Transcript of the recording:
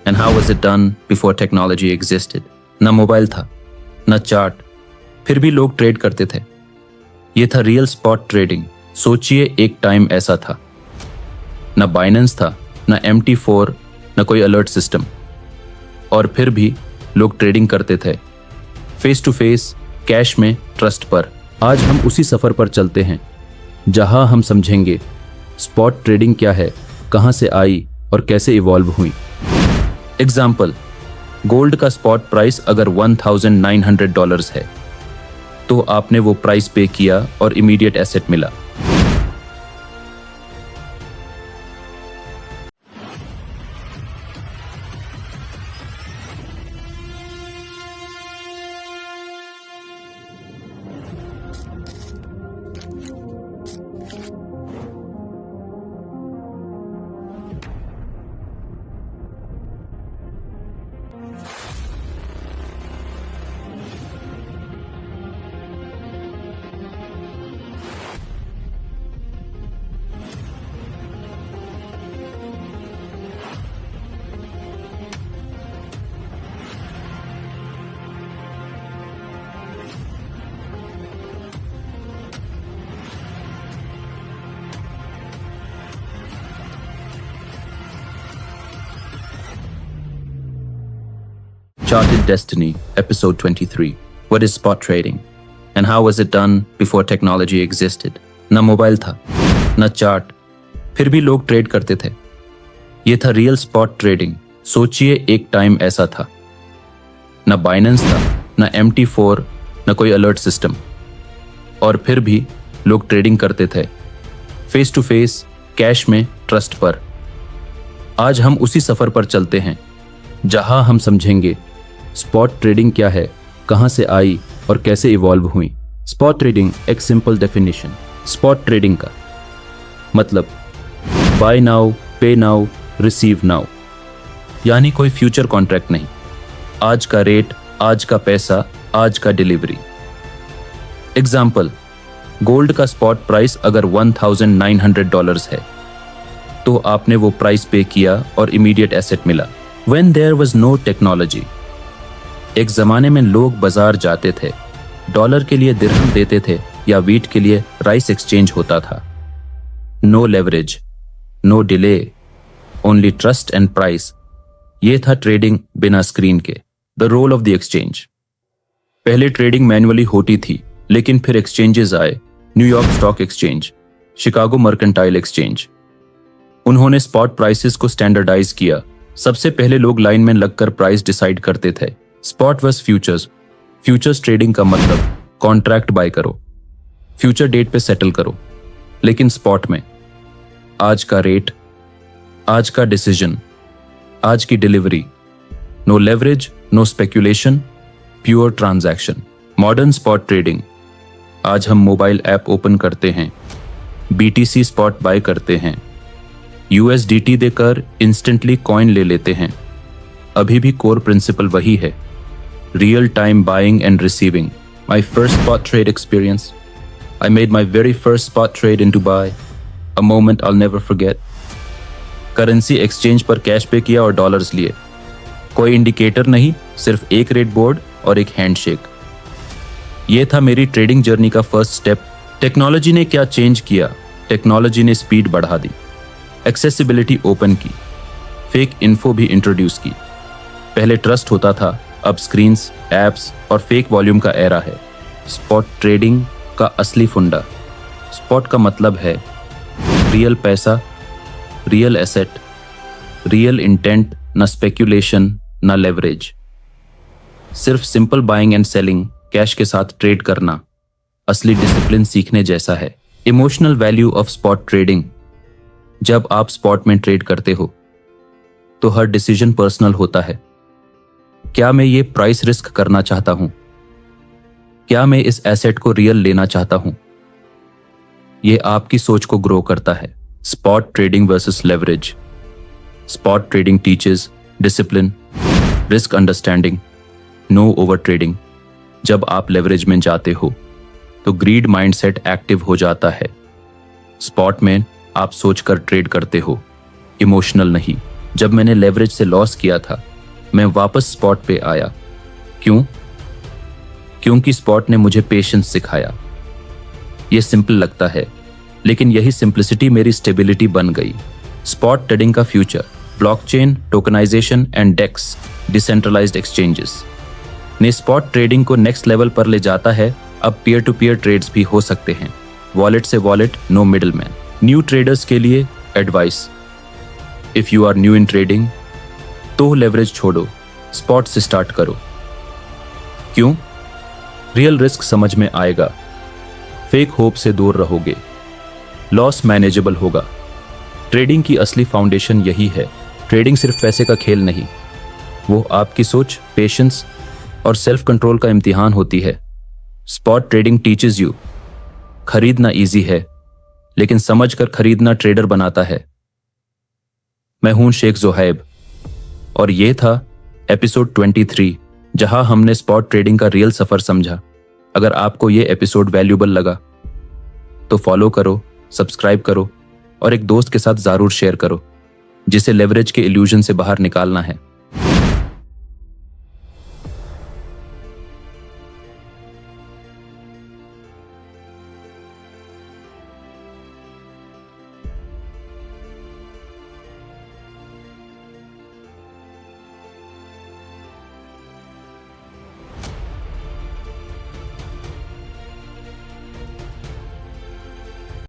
And how was it done before technology existed? ना mobile था, ना चार्ट, फिर भी लोग ट्रेड करते थे। ये था रियल स्पॉट ट्रेडिंग। सोचिए एक टाइम ऐसा था। ना बाइनेंस था, ना MT4, ना कोई अलर्ट सिस्टम, और फिर भी लोग ट्रेडिंग करते थे, फेस टू फेस, कैश में, ट्रस्ट पर। आज हम उसी सफर पर चलते हैं जहां हम समझेंगे स्पॉट ट्रेडिंग क्या है, कहां से आई और कैसे इवॉल्व हुई। एग्जाम्पल, गोल्ड का स्पॉट प्राइस अगर $1900 है तो आपने वो प्राइस पे किया और इमीडिएट एसेट मिला। Charted Destiny, Episode 23. What is spot trading? And how was it done before technology existed? ना मोबाइल था, ना चार्ट, फिर भी लोग ट्रेड करते थे। ये था रियल स्पॉट ट्रेडिंग। सोचिए एक टाइम ऐसा था। ना बाइनेंस था, ना MT4, ना कोई अलर्ट सिस्टम, और फिर भी लोग ट्रेडिंग करते थे, फेस टू फेस, कैश में, ट्रस्ट पर। आज हम उसी सफर पर चलते हैं जहां हम समझेंगे स्पॉट ट्रेडिंग क्या है, कहां से आई और कैसे इवॉल्व हुई। स्पॉट ट्रेडिंग एक सिंपल डेफिनेशन। स्पॉट ट्रेडिंग का मतलब बाय नाउ, पे नाउ, रिसीव नाउ, यानी कोई फ्यूचर कॉन्ट्रैक्ट नहीं। आज का रेट, आज का पैसा, आज का डिलीवरी। एग्जाम्पल, गोल्ड का स्पॉट प्राइस अगर $1900 है तो आपने वो प्राइस पे किया और इमीडिएट एसेट मिला। When there was no technology, एक जमाने में लोग बाजार जाते थे, डॉलर के लिए दिरहम देते थे या वीट के लिए राइस एक्सचेंज होता था। No leverage, no delay, only trust and price. ये था ट्रेडिंग बिना स्क्रीन के। The role of the exchange. पहले ट्रेडिंग मैन्युअली होती थी, लेकिन फिर एक्सचेंजेस आए। New York stock exchange, Chicago mercantile exchange. उन्होंने स्पॉट प्राइसेस को स्टैंडर्डाइज किया। सबसे पहले लोग लाइन में लगकर प्राइस डिसाइड करते थे। Spot versus futures. Futures trading का मतलब कॉन्ट्रैक्ट बाय करो, फ्यूचर डेट पे सेटल करो, लेकिन स्पॉट में आज का रेट, आज का डिसीजन, आज की delivery. No leverage, no speculation, pure transaction. Modern spot trading. आज हम मोबाइल ऐप ओपन करते हैं, BTC स्पॉट बाय करते हैं, USDT देकर इंस्टेंटली कॉइन ले लेते हैं। अभी भी कोर प्रिंसिपल वही है, real time buying and receiving. My first spot trade experience, I made my very first spot trade in Dubai, a moment I never forget. Currency exchange पर cash पे किया और डॉलर्स लिए। कोई इंडिकेटर नहीं, सिर्फ एक रेट बोर्ड और एक हैंडशेक। ये था मेरी ट्रेडिंग जर्नी का फर्स्ट स्टेप। टेक्नोलॉजी ने क्या चेंज किया? टेक्नोलॉजी ने स्पीड बढ़ा दी, एक्सेसिबिलिटी ओपन की, फेक इन्फो भी इंट्रोड्यूस की। पहले ट्रस्ट होता था, अब स्क्रीन्स, एप्स और फेक वॉल्यूम का एरा है। स्पॉट ट्रेडिंग का असली फंडा। स्पॉट का मतलब है रियल पैसा, रियल एसेट, रियल इंटेंट, ना स्पेक्यूलेशन, ना लेवरेज। सिर्फ simple buying and selling, cash के साथ ट्रेड करना असली डिसिप्लिन सीखने जैसा है। Emotional value of spot trading. जब आप स्पॉट में ट्रेड करते हो तो हर डिसीजन पर्सनल होता है। क्या मैं ये प्राइस रिस्क करना चाहता हूं? क्या मैं इस एसेट को रियल लेना चाहता हूं? ये आपकी सोच को ग्रो करता है। Spot trading versus leverage. Spot trading teaches discipline, risk understanding, no over trading. जब आप लेवरेज में जाते हो तो ग्रीड माइंडसेट एक्टिव हो जाता है। स्पॉट में आप सोचकर ट्रेड करते हो, इमोशनल नहीं। जब मैंने लेवरेज से लॉस किया था, मैं वापस स्पॉट पे आया। क्यों? क्योंकि स्पॉट ने मुझे पेशेंस सिखाया। यह सिंपल लगता है, लेकिन यही सिंप्लिसिटी मेरी स्टेबिलिटी बन गई। स्पॉट ट्रेडिंग का future blockchain, tokenisation and DEX, decentralised exchanges ने स्पॉट ट्रेडिंग को नेक्स्ट लेवल पर ले जाता है। अब पीयर टू पीयर ट्रेड्स भी हो सकते हैं, वॉलेट से wallet, no middleman. New traders के लिए advice: if you are new in trading तो लेवरेज छोड़ो, स्पॉट से स्टार्ट करो। क्यों? रियल रिस्क समझ में आएगा, फेक होप से दूर रहोगे, लॉस मैनेजेबल होगा। ट्रेडिंग की असली फाउंडेशन यही है। ट्रेडिंग सिर्फ पैसे का खेल नहीं, वो आपकी सोच, पेशेंस और सेल्फ कंट्रोल का इम्तिहान होती है। स्पॉट ट्रेडिंग टीचेस यू, खरीदना इजी है, लेकिन समझकर खरीदना ट्रेडर बनाता है। मैं हूं शेख जोहैब और ये था एपिसोड 23, जहां हमने स्पॉट ट्रेडिंग का रियल सफर समझा। अगर आपको ये एपिसोड वैल्यूबल लगा तो फॉलो करो, सब्सक्राइब करो और एक दोस्त के साथ जरूर शेयर करो जिसे लेवरेज के इल्यूजन से बाहर निकालना है।